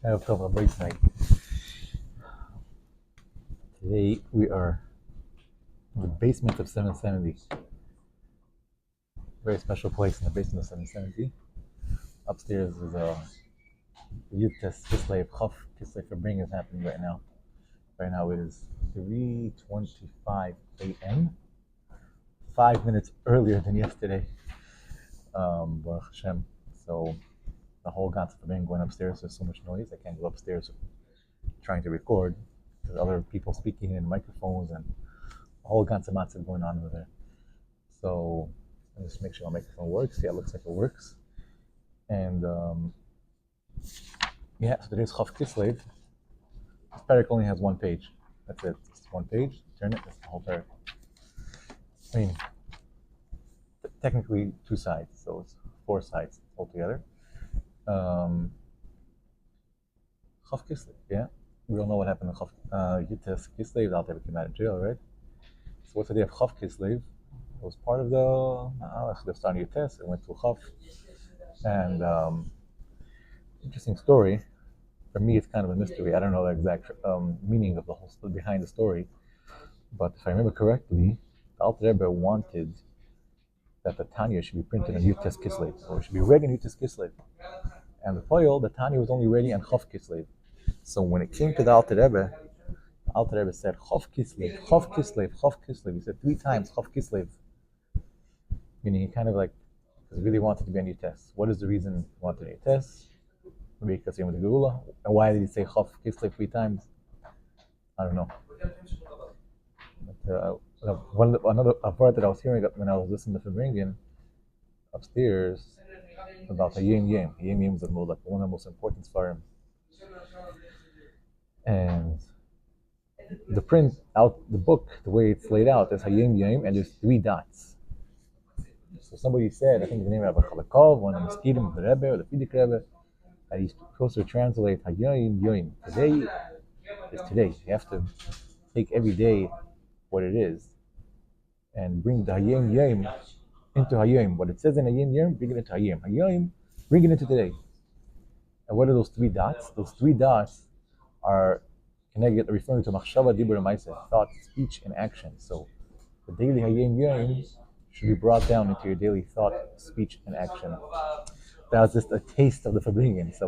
Erev Tov Rabbi night. Today we are in the basement of 770. Very special place in the basement of 770. Upstairs is a youth test Kislev Chaf Kislev for bring is happening right now. Right now it is 3:25 a.m. 5 minutes earlier than yesterday. Baruch Hashem. So the whole Gans for bring going upstairs. There's so much noise. I can't go upstairs trying to record. There's other people speaking in microphones and a whole Gans of matzah going on over there. So I'll just make sure my microphone works. Yeah, it looks like it works. And so today's Chaf Kislev. This parak only has one page. That's it. It's one page. Turn it. That's the whole parak. I mean, technically two sides, so it's four sides altogether. Chaf Kislev. Yeah, we all know what happened in Chaf Kislev. Alter came out of jail, right? So what's the idea of Chaf Kislev? It was part of they're starting your test. It went to Chaf, and interesting story. For me, it's kind of a mystery. I don't know the exact meaning of the whole story behind the story, but if I remember correctly, the Alter Rebbe wanted that the Tanya should be printed in Yud Tes Kislev, or it should be ready in Yud Tes Kislev. And the Tanya was only ready on Chaf Kislev. So when it came to the Alter Rebbe said Chaf Kislev, Chaf Kislev, Chaf Kislev. He said 3 times Chaf Kislev, meaning he kind of like because he really wanted to be on Yud Tes. What is the reason he wanted a Yud Tes? Maybe because he went to Geula. And why did he say Chaf Kislev 3 times? I don't know. But, another part that I was hearing when I was listening to Fabringian upstairs about Hayom Yom. Hayom Yom is one of the most important svarim. And the print out, the book, the way it's laid out is Hayom Yom, and there's 3 dots. So somebody said, I think the name of Rabbi Chalakov, one of the Skidim of the Rebbe or the Fidik Rebbe, that he's supposed to translate Hayom Yom. Today is today. You have to take every day what it is and bring the Hayom Yom into Hayom. What it says in Hayom Yom, bring it into Hayom. Hayom, bring it into today. And what are those 3 dots? Those 3 dots are referring to Machshava, Dibur, and Maaseh, thought, speech, and action. So the daily Hayom Yom should be brought down into your daily thought, speech, and action. That was just a taste of the Fabringian. So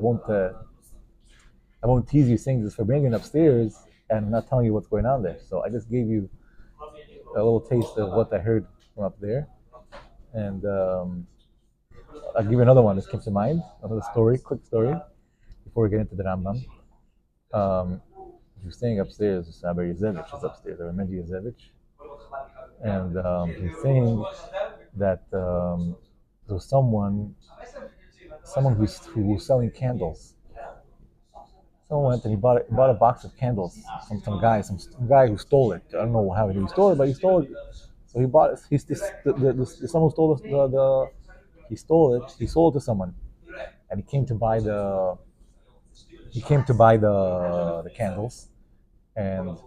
I won't tease you saying this Fabringian upstairs and not telling you what's going on there. So I just gave you a little taste of what I heard from up there. And I'll give you another one that came to mind. Another story, quick story, before we get into the Rambam. He was staying upstairs, Saber Yezevich is upstairs, or Mendy Yezevich. And he's saying that there was someone who was selling candles. Someone went and he bought a box of candles from some guy who stole it. I don't know how he stole it, but he stole it. So he bought it. Someone stole he stole it. He sold it to someone, and he came to buy the candles, and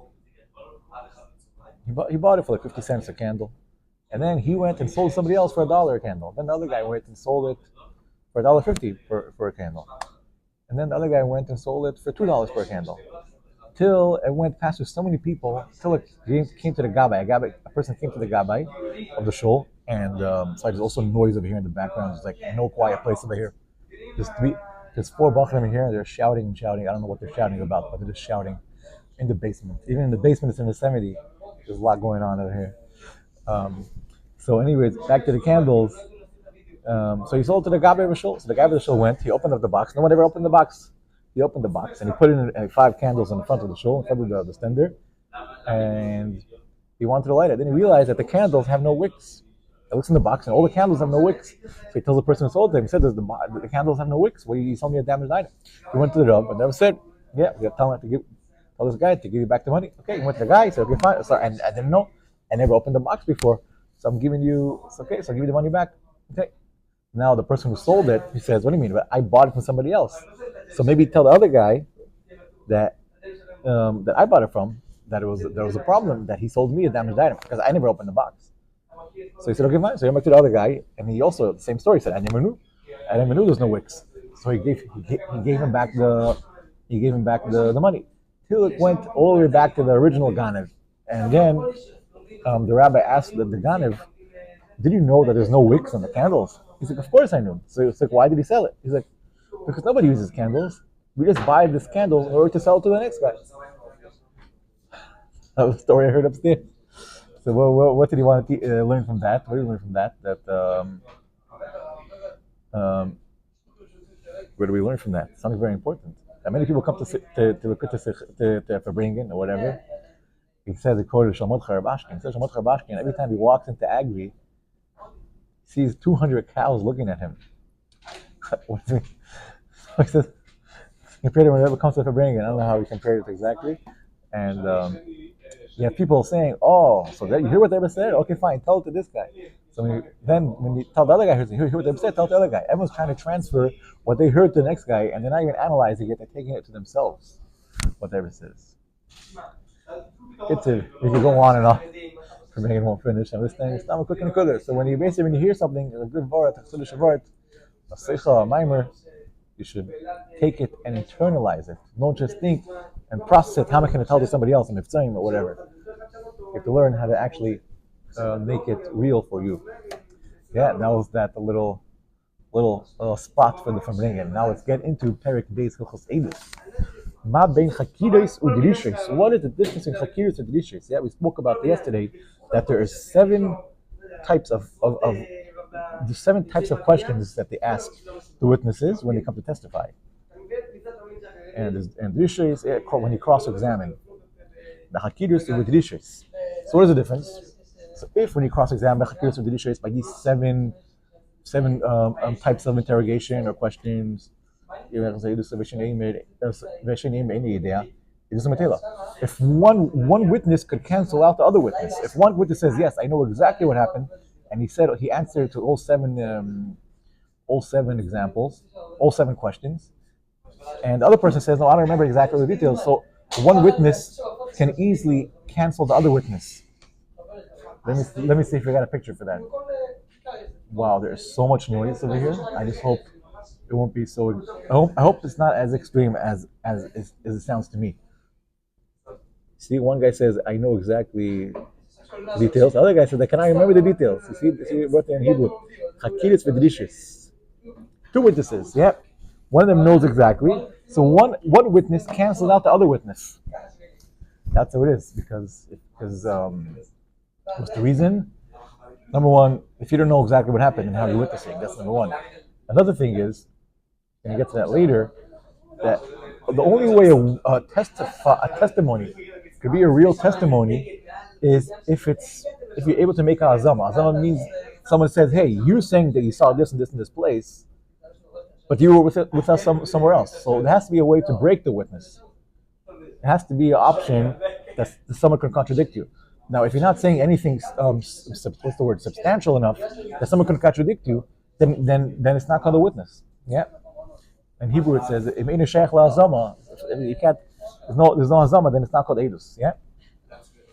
he bought it for like 50 cents a candle, and then he went and sold somebody else for $1 a candle. Then the other guy went and sold it for $1.50 for a candle. And then the other guy went and sold it for $2 per candle. Till it went past with so many people, till it came to the Gabbai. A person came to the Gabbai of the shul, and so there's also noise over here in the background. There's like no quiet place over here. There's 4 Bachrim here, and they're shouting and shouting. I don't know what they're shouting about, but they're just shouting in the basement. Even in the basement, it's in the 70. There's a lot going on over here. So anyways, back to the candles. So he sold to the Gabbai of the shul. So the Gabbai of the shul went. He opened up the box. No one ever opened the box. He opened the box and he put in 5 candles in the front of the shul, in front of the stender, and he wanted to light it. Then he realized that the candles have no wicks. He looks in the box and all the candles have no wicks. So he tells the person who sold to him, he said, the candles have no wicks. Well, you sold me a damaged item. He went to the Rav and never said, yeah, we have to tell this guy to give you back the money. Okay, he went to the guy, he said, okay, fine. So, and I didn't know. I never opened the box before. So I'm giving you, it's okay, so I'll give you the money back. Okay. Now the person who sold it, he says, what do you mean? But I bought it from somebody else. So maybe tell the other guy that I bought it from, that there was a problem, that he sold me a damaged item because I never opened the box. So he said, okay, fine. So he went to the other guy, and he also, the same story, said, I never knew there's no wicks. So he gave him back the he gave him back the money. Till it went all the way back to the original Ganev. And then the rabbi asked the Ganev, did you know that there's no wicks on the candles? He's like, of course I knew. So it's like, why did he sell it? He's like, because nobody uses candles. We just buy this candle in order to sell it to the next guy. That was the story I heard upstairs. So what did he want to learn from that? What did he learn from that? Um, where do we learn from that? Something very important. That many people come to Fabringen or whatever. He says he quoted Shalmot Charabashkin. He says Shalmot Charabashkin, every time he walks into Agri, he sees 200 cows looking at him. What does he mean? He says, compared to whenever it comes to Fabringen, I don't know how he compared it exactly. And you have people saying, oh, so that you hear what they said? Okay, fine, tell it to this guy. So when you tell the other guy, hear what they said, tell it to the other guy. Everyone's trying to transfer what they heard to the next guy, and they're not even analyzing it, they're taking it to themselves, what they says. We could go on and on. Fabringen won't finish. I'm listening. It's not a quick and cooler. So when you hear something, a good vart, a seicha, a mimer, you should take it and internalize it. Don't just think and process it. How am I going to tell to somebody else? And if saying or whatever. You have to learn how to actually make it real for you. Yeah, that was that little spot for the Fabringen. Now let's get into Perek Beis Hilchos Edut. Ma bein chakiros u'dirishos. What is the difference in chakiros and dirishos? Yeah, we spoke about yesterday that there are seven types of questions that they ask the witnesses when they come to testify. And dirishos when you cross-examine. The chakiros and dirishos. So what is the difference? So if when you cross-examine chakiros and dirishos by these seven types of interrogation or questions, if one witness could cancel out the other witness, if one witness says, yes, I know exactly what happened, and he answered to all seven examples, all seven questions, and the other person says, no, I don't remember exactly the details, so one witness can easily cancel the other witness. Let me see if we got a picture for that. Wow, there's so much noise over here. I just hope it won't be so. I hope it's not as extreme as it sounds to me. See, one guy says, I know exactly details. The other guy says, I cannot remember the details. You see what in Hebrew. Chakiris v'drishis. Two witnesses, yeah. One of them knows exactly. So one witness canceled out the other witness. That's how it is. Because what's the reason? Number one, if you don't know exactly what happened and how you're witnessing, that's number one. Another thing is, and you get to that later, that the only way a testimony could be a real testimony is if you're able to make a azama. Azama means someone says, hey, you're saying that you saw this and this in this place, but you were with us somewhere else. So there has to be a way to break the witness. There has to be an option that someone can contradict you. Now, if you're not saying anything, what's the word, substantial enough that someone can contradict you, then it's not called a witness. Yeah. In Hebrew it says, if you can't, there's no azama, then it's not called edus. Yeah.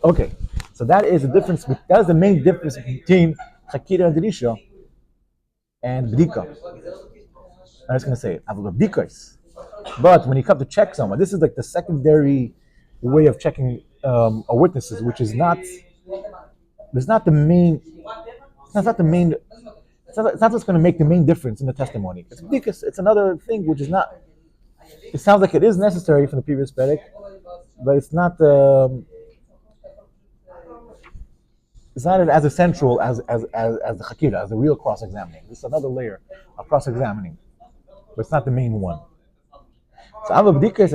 Okay. So that is the difference. That is the main difference between chakira and dirisha and bdika. I was going to say bdikas. But when you come to check someone, this is like the secondary way of checking a witnesses, which is not. It's not the main. It's not what's going to make the main difference in the testimony. It's because it's another thing which is not. It sounds like it is necessary from the previous perek, but it's not. It's not as essential as the chakira, as the real cross-examining. This is another layer of cross-examining, but it's not the main one. So b'dikas,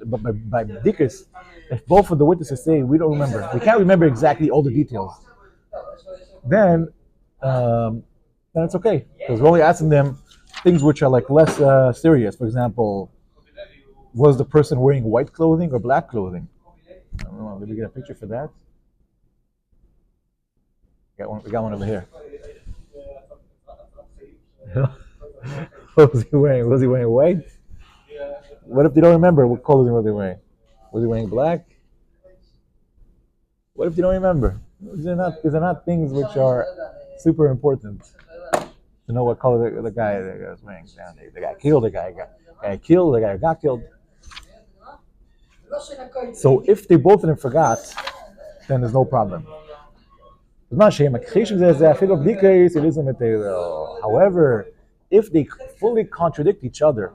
but by b'dikas, if both of the witnesses say we don't remember, we can't remember exactly all the details, then it's okay because we're only asking them things which are like less serious. For example, was the person wearing white clothing or black clothing? I don't know. Did we get a picture for that? We got one over here. What was he wearing? Was he wearing white? What if they don't remember what clothing was he wearing? Was he wearing black? What if you don't remember? These are not things which are super important. to know what color the guy was wearing. The guy killed, the guy killed, the guy got killed. So if they both of them forgot, then there's no problem. However, if they fully contradict each other,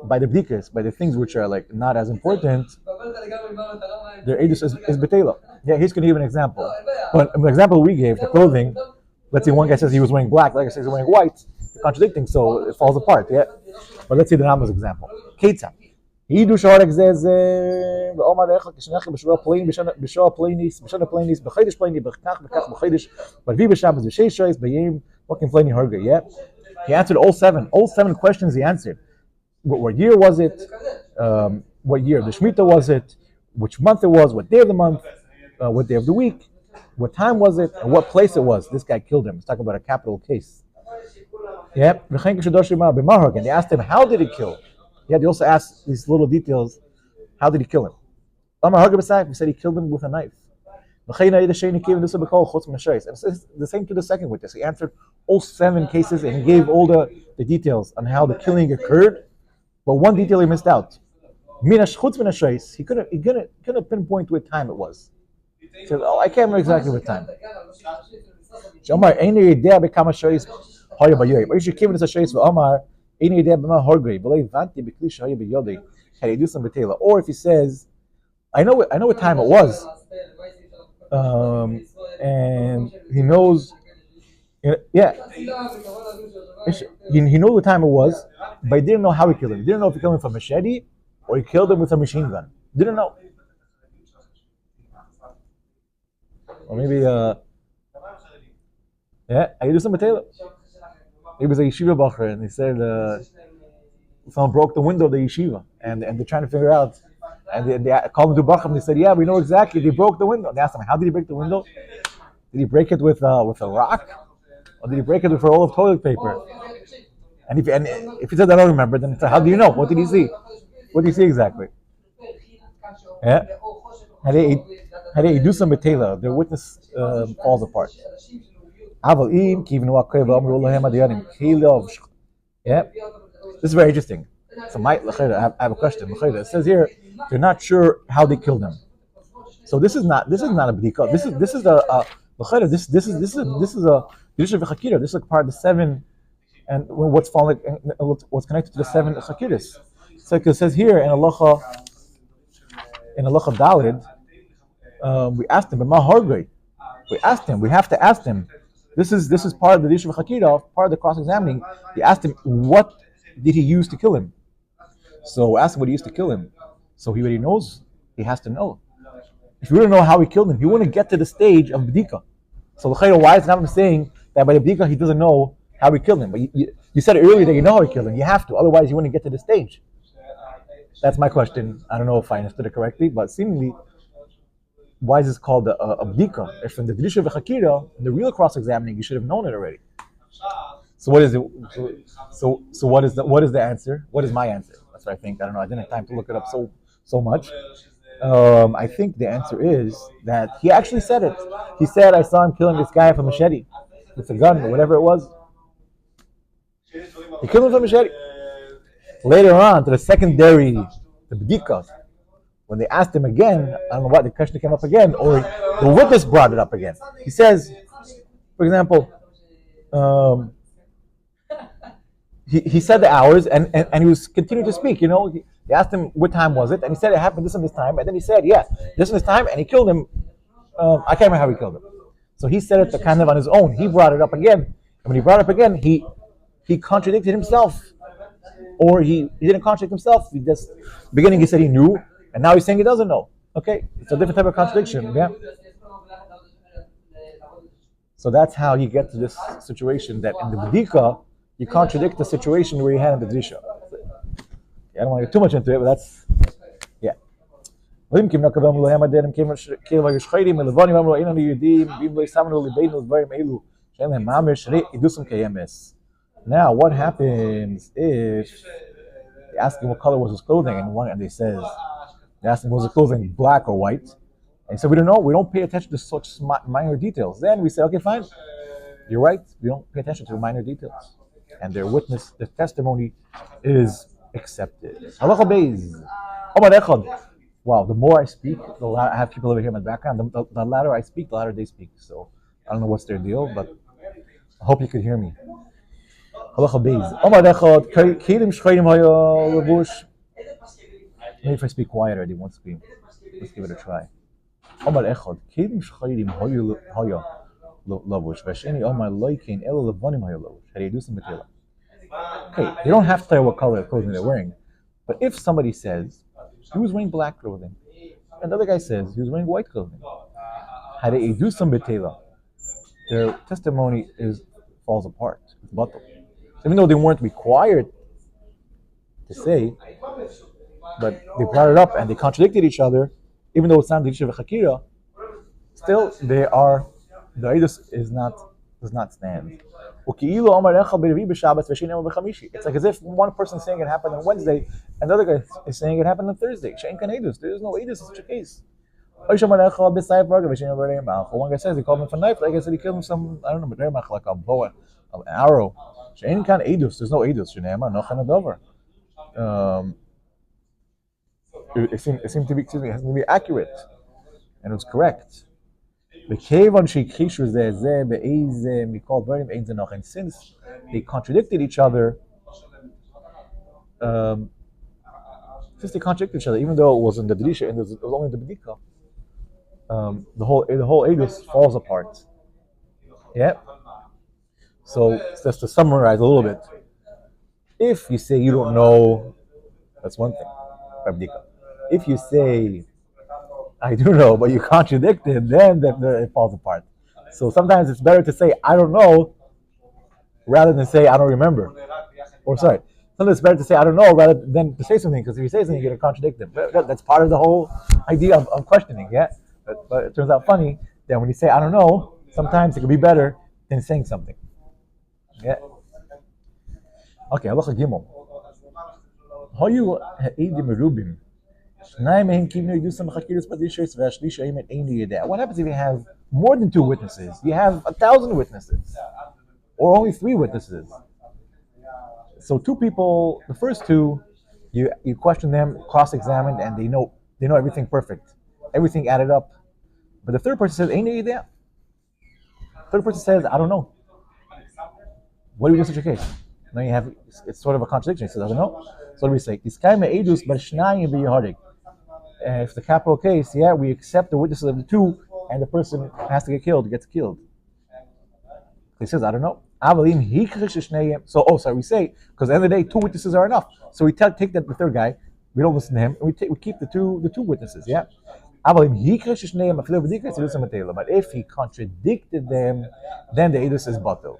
by the bdikas, by the things which are like not as important, their edus is betela. Yeah, he's going to give an example. But the example we gave, the clothing, let's say one guy says he was wearing black, the other guy says he's wearing white, contradicting, so it falls apart. Yeah. But let's see the Rambam's example. Ketzah. Yidu shorek zeh ve'omar echad kishnachim b'shua pleinis b'chaydish pleini b'chkach b'chodesh b'rvi b'shabbos b'sheish shoyes b'yim fucking pleini harga. Yeah. He answered all seven questions. He answered. What year was it? What year of the Shemitah was it? Which month it was? What day of the month? What day of the week? What time was it? And what place it was? This guy killed him. He's talking about a capital case. Yeah. And they asked him, how did he kill? Yeah, they also asked these little details. How did he kill him? He said he killed him with a knife. And it's the same to the second witness. He answered all 7 cases and he gave all the details on how the killing occurred. But one detail he missed out. He couldn't pinpoint what time it was. He said, I can't remember exactly what time. Or if he says, I know what time it was, and he knows, yeah, he knows what time it was, but he didn't know how he killed him. He didn't know if he killed him with a machete or he killed him with a machine gun. Didn't know. Or maybe, I do some Taylor. He was a yeshiva bacher, and he said someone broke the window of the yeshiva, and they're trying to figure out. And they called him to bacher, and they said, "Yeah, we know exactly. They broke the window." And they asked him, "How did he break the window? Did he break it with a rock, or did he break it with a roll of toilet paper?" And if he said, "I don't remember," then how do you know? What did he see? What did he see exactly? Yeah. Had they do some betela, their witness falls apart. Yeah, this is very interesting. So I have a question. It says here they're not sure how they killed him. So this is not a bdika. This is a This is part of the 7, and what's connected to the 7 chakiris. So it says here in halacha Daled, we asked him, we have to ask him. This is part of the dish of Chakira, part of the cross-examining. We asked him, what did he use to kill him? So we asked him what he used to kill him. So he already knows. He has to know. If you wouldn't know how he killed him, he wouldn't get to the stage of B'dika. So why is Rambam saying that by the B'dika he doesn't know how he killed him? But you said earlier that you know how he killed him. You have to, otherwise you wouldn't get to the stage. That's my question. I don't know if I understood it correctly, but seemingly, why is this called a bdika? If in the Dish of Chakira, the real cross-examining, you should have known it already. So what is it? So what is the answer? What is my answer? That's what I think. I don't know. I didn't have time to look it up so much. I think the answer is that he actually said it. He said, "I saw him killing this guy with a machete, with a gun, or whatever it was." He killed him with a machete. Later on, to the secondary, the bdikas, when they asked him again, I don't know what, the question came up again, or the witness brought it up again. He says, for example, he said the hours, and he was continuing to speak. They asked him what time was it, and he said it happened this and this time, and then he said, yeah, this and this time, and he killed him. I can't remember how he killed him. So he said it kind of on his own. He brought it up again, and when he brought it up again, he contradicted himself. Or he didn't contradict himself. He just beginning he said he knew, and now he's saying he doesn't know. Okay, it's a different type of contradiction. Yeah. So that's how you get to this situation that in the B'dika you contradict the situation where you had in the Drisha. I don't want to get too much into it, but that's yeah. Now, what happens if they ask him what color was his clothing, and they ask him was his clothing black or white? And so we don't know. We don't pay attention to such minor details. Then we say, okay, fine, you're right. We don't pay attention to minor details, and their witness, their testimony, is accepted. Halacha beis. Omar echad. Wow, the more I speak, the louder I have people over here in the background. The louder I speak, the louder they speak. So I don't know what's their deal, but I hope you could hear me. Halacha beis. Omar echad. Kelim shchayim haya levush. Maybe if I speak quieter, they won't scream. Let's give it a try. Omar echad. Kelim shchayim haya lavush. Vasheni Omar loikein elo levanim haya lavush. How do you do some material? Okay, they don't have to tell what color of clothing they're wearing. But if somebody says he was wearing black clothing, and the other guy says he was wearing white clothing, had they do some betela, their testimony falls apart. It's bottle. Even though they weren't required to say, but they brought it up and they contradicted each other, even though it's not the issue of Chakira, still the edus does not stand. It's like as if one person is saying it happened on Wednesday and the other guy is saying it happened on Thursday. There is no edus in such a case. One guy says he called him for a knife, like I said he killed him some, I don't know, like a bow, an arrow. There's no edus. It seemed to be, it has to be accurate, and it was correct. And since they contradicted each other, even though it wasn't the B'disha and it was only the B'dika, the whole edus falls apart. Yeah. So just to summarize a little bit, if you say you don't know, that's one thing. If you say I do know, but you contradict it, then it falls apart. So sometimes it's better to say I don't know rather than say I don't remember. Or sorry, sometimes it's better to say I don't know rather than to say something, because if you say something, you're going to contradict them. That's part of the whole idea of questioning, yeah? But it turns out funny that when you say I don't know, sometimes it can be better than saying something. Yeah. Okay, halacha gimel. Hayu ha'edim merubim. What happens if you have more than 2 witnesses? You have 1,000 witnesses, or only 3 witnesses. So 2 people, the first 2, you question them, cross-examined, and they know everything perfect, everything added up. But the third person says, "Ain't idea." Third person says, "I don't know." What do we do in such a case? Now it's sort of a contradiction. He says, "I don't know." So what do we say? If the capital case, yeah, we accept the witnesses of the 2, and the person has to get killed, gets killed. He says, I don't know. So, we say, because at the end of the day, 2 witnesses are enough. So we take that the third guy, we don't listen to him, and we keep the two witnesses, yeah? But if he contradicted them, then the edus is batel.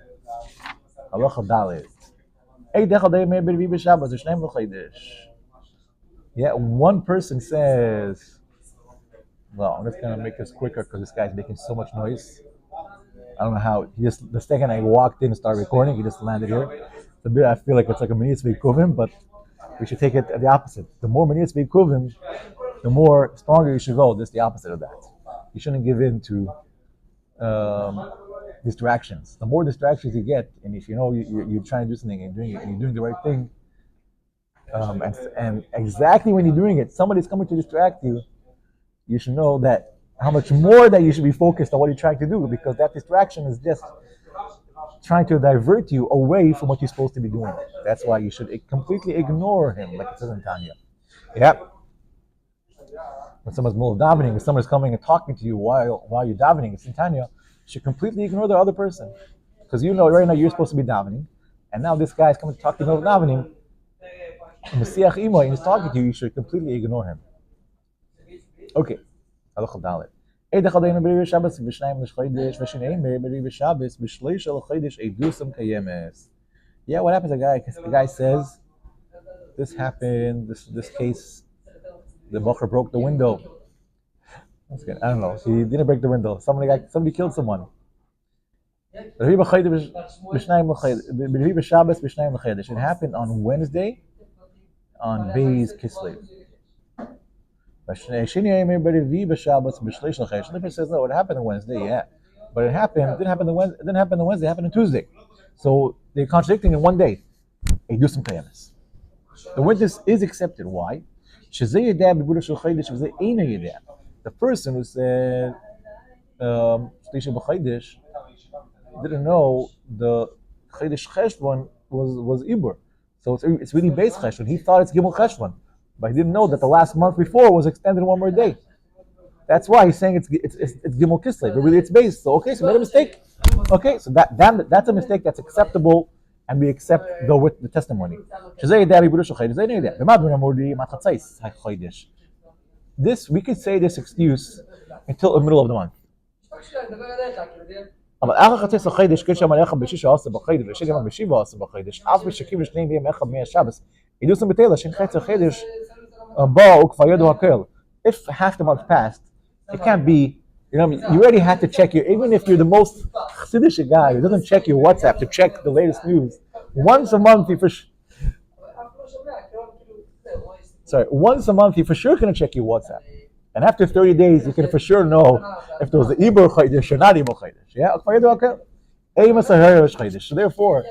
Yeah, one person says, well, I'm just going to make this quicker because this guy's making so much noise. I don't know how. The second I walked in and started recording, he just landed here. I feel like it's like a miniyas beikuvim, but we should take it the opposite. The more miniyas beikuvim, the more stronger you should go. This is the opposite of that. You shouldn't give in to distractions. The more distractions you get, and if you know you're trying to do something and you're doing the right thing, and exactly when you're doing it, somebody's coming to distract you. You should know that how much more that you should be focused on what you're trying to do, because that distraction is just trying to divert you away from what you're supposed to be doing. That's why you should completely ignore him, like it says in Tanya. Yep. When someone's middle of davening, when someone's coming and talking to you while you're davening, it's in Tanya, you should completely ignore the other person, because you know right now you're supposed to be davening, and now this guy's coming to talk to you in the middle of davening. And he's talking to you, you should completely ignore him. Okay. Yeah, what happens? The guy says, this happened, this case, the Bocher broke the window. That's good. I don't know. He didn't break the window. Somebody killed someone. It happened on Wednesday, on Beis Kislev. The person says, no, it happened on Wednesday, yeah. But it didn't happen on Wednesday, it happened on Tuesday. So they're contradicting in one day. They do some qiyamah. The witness is accepted. Why? The person who said didn't know the Chedesh Cheshvan was Ibur. So it's really base Cheshvan. He thought it's Gimel Cheshvan, but he didn't know that the last month before was extended one more day. That's why he's saying it's Gimel Kislev, but really it's base. So okay, so made a mistake. Okay, so that's a mistake that's acceptable, and we accept the testimony. This we could say this excuse until the middle of the month. אבל אחר חצי סחידש כל שם עליך בשישה עושה בחידש ושל יום בשיבה עושה בחידש אף משקים ושניים ביום אחד מהשבס ידוסם בתלה שין חצי חידש באו כבר ידעו הכל. If half the month passed, it can't be, you already had to check even if you're the most chassidish guy who doesn't check your WhatsApp to check the latest news, once a month you for sure going to check your WhatsApp. And after 30 days, you can for sure know if there was the Ibor Chaydish or not Ibor Chaydish. Yeah? So therefore,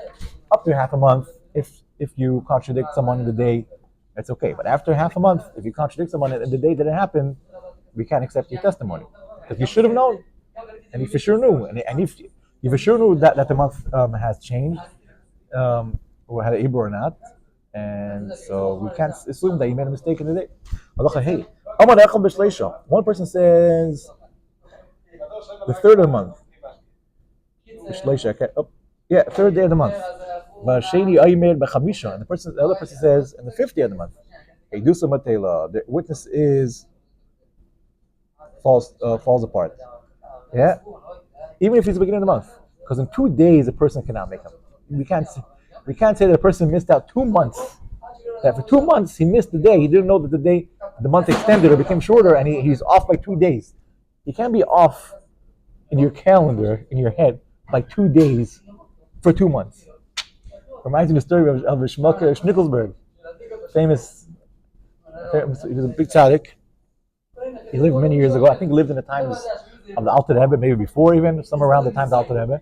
up to half a month, if you contradict someone in the day, it's okay. But after half a month, if you contradict someone and the day didn't happen, we can't accept your testimony. Because you should have known. And you for sure knew. And if you for sure knew that the month has changed, or had an Ibor or not. And so we can't assume that you made a mistake in the day. Hey, one person says the third of the month. Yeah, third day of the month. And the other person says in the 50th of the month. The witness is falls apart. Yeah, even if it's the beginning of the month, because in 2 days a person cannot make them. We can't say that a person missed out 2 months. That for 2 months he missed the day. He didn't know that the month extended or became shorter, and he's off by 2 days. You can't be off in your calendar, in your head, by 2 days for 2 months. Reminds me of the story of Shmuel Schnickelsberg, famous. He was a big tzaddik. He lived many years ago. I think he lived in the times of the Alter Rebbe, maybe before even, somewhere around the times of the Alter Rebbe.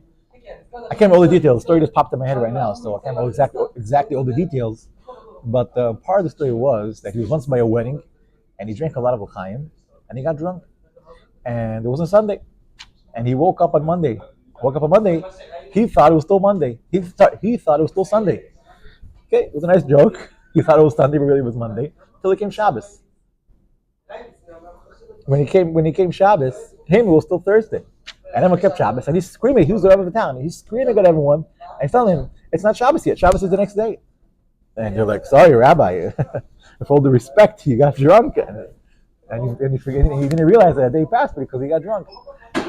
I can't remember all the details. The story just popped in my head right now, so I can't remember exactly all the details. But part of the story was that he was once by a wedding, and he drank a lot of l'chaim, and he got drunk. And it was on Sunday, and he woke up on Monday. He thought it was still Monday. He thought it was still Sunday. Okay, it was a nice joke. He thought it was Sunday, but really it was Monday. Until it came Shabbos. When he came Shabbos, it was still Thursday. And everyone kept Shabbos, and he's screaming. He was the Rebbe of the town. He's screaming at everyone, and he's telling him, it's not Shabbos yet. Shabbos is the next day. And you're like, sorry, Rabbi. With all the respect, he got drunk. And he didn't realize that the day passed because he got drunk.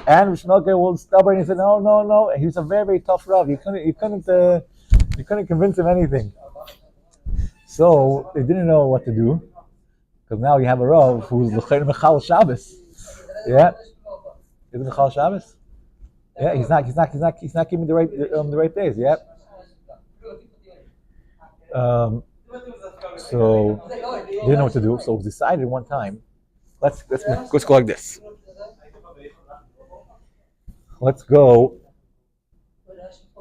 And Shmuel was stubborn. He said, no. And he was a very, very tough Rav. You couldn't convince him anything. So they didn't know what to do. Because now you have a Rav who's Mechal Shabbos. Yeah? Is it Mechal Shabbos? Yeah, he's not keeping the right days. Yeah. So they didn't know what to do. So it was decided one time. Let's go like this. Let's go.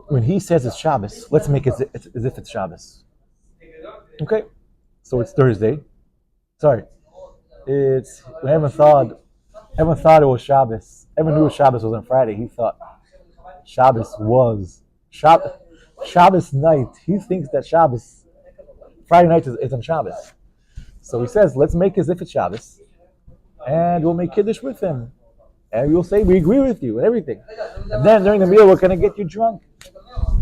When he says it's Shabbos, let's make it as if it's Shabbos. Okay. So it's Thursday. Sorry. It's when everyone thought it was Shabbos. Everyone knew Shabbos was on Friday. He thought Shabbos was Shabbos night. He thinks that Friday night is on Shabbos. So he says, let's make as if it's Shabbos, and we'll make Kiddush with him. And we'll say, we agree with you and everything. And then during the meal, we're going to get you drunk.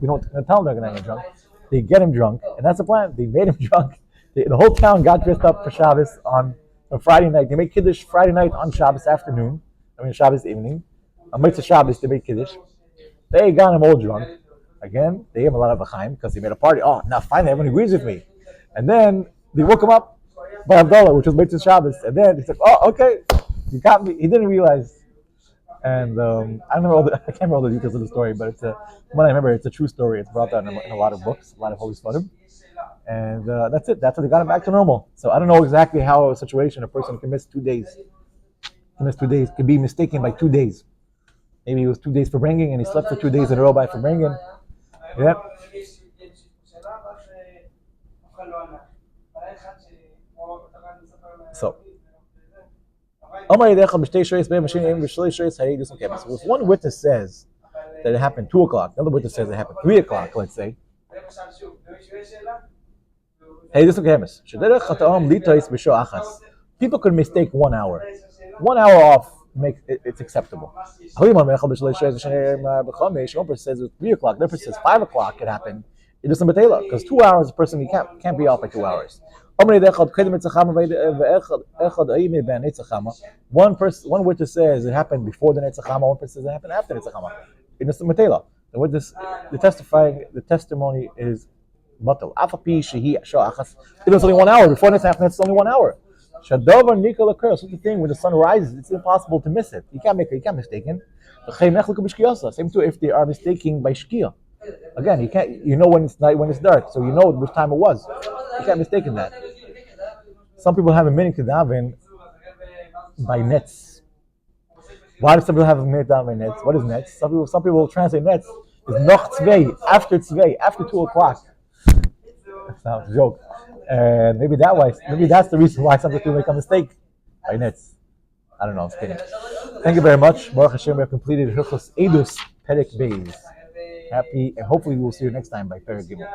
We don't tell them they're going to get drunk. They get him drunk, and that's the plan. They made him drunk. The whole town got dressed up for Shabbos on Friday night. They make Kiddush Friday night on Shabbos afternoon. Shabbos evening. On Mitzvah Shabbos, they make Kiddush. They got him all drunk. Again, they gave him a lot of l'chaim because he made a party. Oh, now finally everyone agrees with me. And then they woke him up by Abdullah, which was Mitzvah Shabbos. And then he said, oh, okay, you got me. He didn't realize. And I can't remember all the details of the story, but when I remember, it's a true story. It's brought down in a lot of books, a lot of holy Sfarim. And that's it. That's how they got it back to normal. So I don't know exactly how a situation a person can miss 2 days. Can be mistaken by 2 days. Maybe it was 2 days for bringing, and he slept for 2 days in a row by for bringing. Yeah. So, if one witness says that it happened 2 o'clock, another witness says it happened 3 o'clock, let's say. People could mistake 1 hour. 1 hour off makes it's acceptable. One person says it's 3 o'clock, the other person says 5 o'clock it happened. It doesn't betela because 2 hours a person you can't be off by 2 hours. One witness says it happened before the Netzachama, one person says it happened after Netzachama. It doesn't betela. The witness, the testimony is batal. It was only 1 hour before Netzachama. It's only 1 hour. Shadovar Nikol occurs. Such a thing when the sun rises, it's impossible to miss it. You can't mistake it. Same too if they are mistaking by shkia. Again, you can't. You know when it's night, when it's dark, so you know which time it was. You can't mistake that. Some people have a meaning to daven by nets. Why do some people have a meaning to daven by nets? What is nets? Some people will translate nets is noch tzvei, after 2 o'clock. That's not a joke. And maybe that's the reason why some people make a mistake by nets. I don't know, I'm kidding. Thank you very much. Baruch Hashem, we have completed Hilchos Edus Perek Beis. Happy, and hopefully we will see you next time by Perek Gimel.